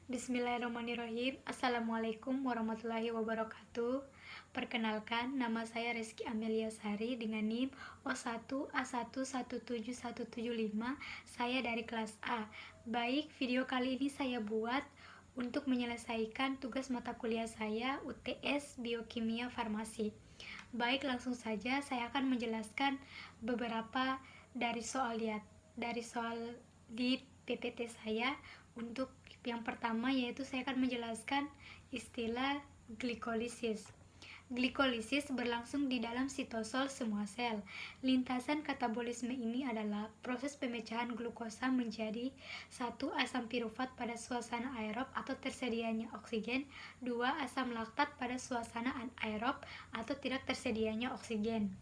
Bismillahirrahmanirrahim. Assalamualaikum warahmatullahi wabarakatuh. Perkenalkan, nama saya Rizky Amelia Sari dengan NIM O1A1171775. Saya dari kelas A. Baik, video kali ini saya buat untuk menyelesaikan tugas mata kuliah saya UTS Biokimia Farmasi. Baik, langsung saja saya akan menjelaskan beberapa dari soal di PPT saya. Untuk yang pertama yaitu saya akan menjelaskan istilah glikolisis. Glikolisis berlangsung di dalam sitosol semua sel. Lintasan katabolisme ini adalah proses pemecahan glukosa menjadi 1 asam pirufat pada suasana aerob atau tersedianya oksigen, 2 asam laktat pada suasana anaerob atau tidak tersedianya oksigen.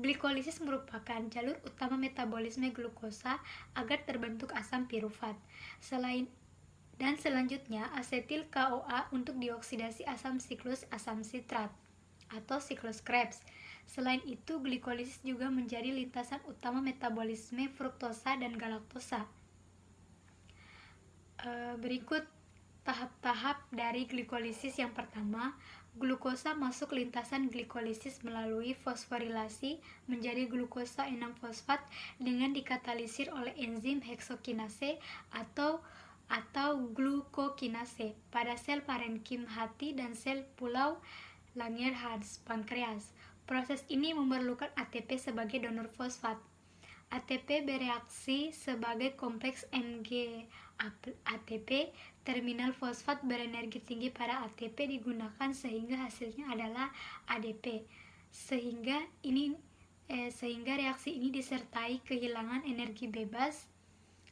Glikolisis merupakan jalur utama metabolisme glukosa agar terbentuk asam pirufat. Selanjutnya asetil CoA untuk dioksidasi asam siklus asam sitrat atau siklus Krebs. Selain itu, glikolisis juga menjadi lintasan utama metabolisme fruktosa dan galaktosa. Berikut tahap-tahap dari glikolisis. Yang pertama, glukosa masuk lintasan glikolisis melalui fosforilasi menjadi glukosa 6-fosfat dengan dikatalisir oleh enzim heksokinase atau glukokinase pada sel parenkim hati dan sel pulau Langerhans pankreas. Proses ini memerlukan ATP sebagai donor fosfat. ATP bereaksi sebagai kompleks Mg-ATP. Terminal fosfat berenergi tinggi pada ATP digunakan sehingga hasilnya adalah ADP. Sehingga reaksi ini disertai kehilangan energi bebas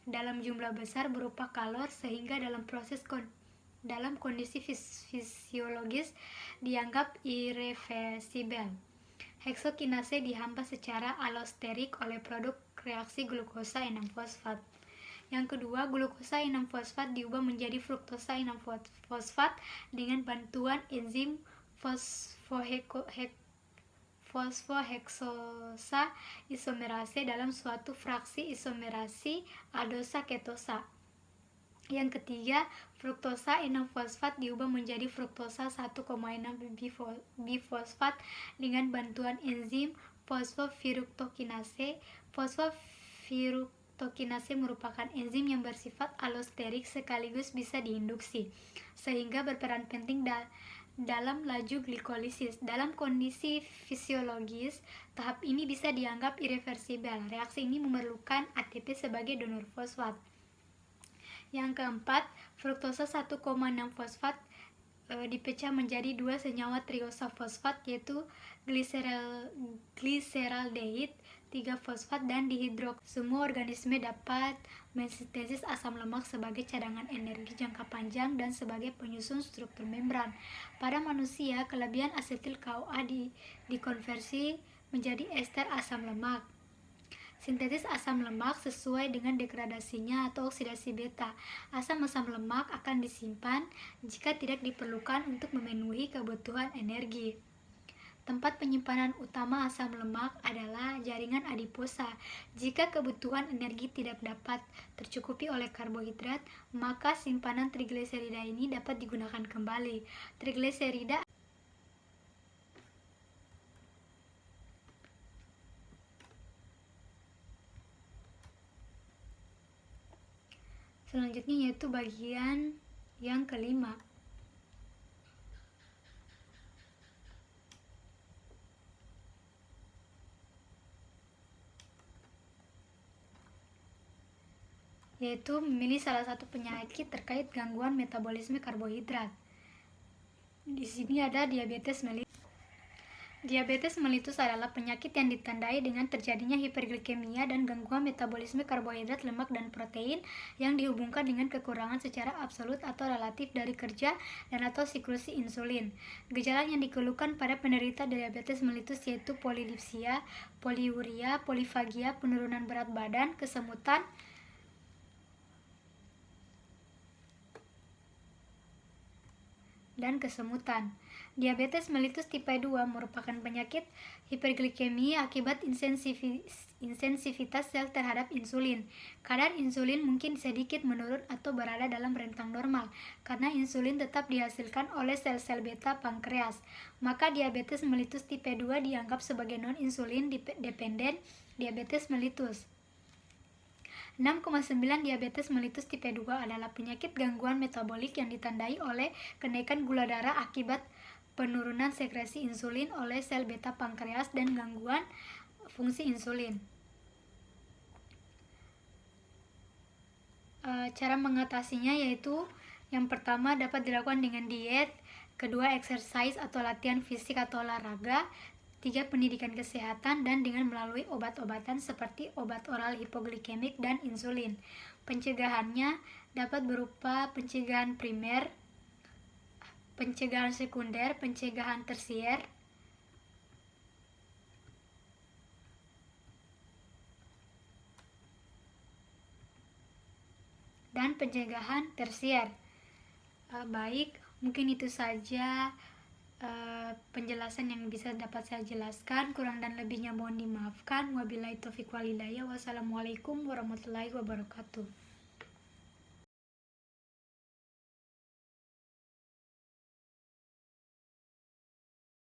dalam jumlah besar berupa kalor, sehingga dalam kondisi fisiologis dianggap irreversibel. Heksokinase dihambat secara alosterik oleh produk reaksi glukosa 6-fosfat. Yang kedua, glukosa 6-fosfat diubah menjadi fruktosa 6-fosfat dengan bantuan enzim fosfoheksosa isomerase dalam suatu fraksi isomerasi aldosa ketosa. Yang ketiga, fruktosa 6-fosfat diubah menjadi fruktosa 1,6 bifosfat dengan bantuan enzim fosfofruktokinase. Fosfofruktokinase merupakan enzim yang bersifat alosterik sekaligus bisa diinduksi, sehingga berperan penting dalam laju glikolisis. Dalam kondisi fisiologis, tahap ini bisa dianggap irreversibel. Reaksi ini memerlukan ATP sebagai donor fosfat. Yang keempat, fruktosa 1,6 fosfat dipecah menjadi 2 senyawa triosa fosfat yaitu gliseraldehyde 3 fosfat dan dihidroks. Semua organisme dapat mensintesis asam lemak sebagai cadangan energi jangka panjang dan sebagai penyusun struktur membran. Pada manusia, kelebihan asetil CoA dikonversi menjadi ester asam lemak. Sintesis asam lemak sesuai dengan degradasinya atau oksidasi beta. Asam-asam lemak akan disimpan jika tidak diperlukan untuk memenuhi kebutuhan energi. Tempat penyimpanan utama asam lemak adalah jaringan adiposa. Jika kebutuhan energi tidak dapat tercukupi oleh karbohidrat, maka simpanan trigliserida ini dapat digunakan kembali. Trigliserida selanjutnya yaitu bagian yang kelima. Yaitu memilih salah satu penyakit terkait gangguan metabolisme karbohidrat. Di sini ada diabetes mellitus. Diabetes mellitus adalah penyakit yang ditandai dengan terjadinya hiperglikemia dan gangguan metabolisme karbohidrat, lemak, dan protein yang dihubungkan dengan kekurangan secara absolut atau relatif dari kerja dan atau siklusi insulin. Gejala yang dikeluhkan pada penderita diabetes mellitus yaitu polidipsia, poliuria, polifagia, penurunan berat badan, kesemutan, dan kesemutan. Diabetes mellitus tipe 2 merupakan penyakit hiperglikemia akibat insensitivitas sel terhadap insulin. Kadar insulin mungkin sedikit menurun atau berada dalam rentang normal karena insulin tetap dihasilkan oleh sel-sel beta pankreas. Maka diabetes mellitus tipe 2 dianggap sebagai non-insulin dependen diabetes mellitus. 6,9 Diabetes mellitus tipe 2 adalah penyakit gangguan metabolik yang ditandai oleh kenaikan gula darah akibat penurunan sekresi insulin oleh sel beta pankreas dan gangguan fungsi insulin. Cara mengatasinya yaitu yang pertama dapat dilakukan dengan diet, kedua exercise atau latihan fisik atau olahraga, 3 pendidikan kesehatan, dan dengan melalui obat-obatan seperti obat oral hipoglikemik dan insulin. Pencegahannya dapat berupa pencegahan primer, pencegahan sekunder, pencegahan tersier, dan pencegahan tersier. Baik, mungkin itu saja penjelasan yang bisa dapat saya jelaskan. Kurang dan lebihnya mohon dimaafkan. Wabillahi taufiq wal hidayah. Wassalamualaikum warahmatullahi wabarakatuh.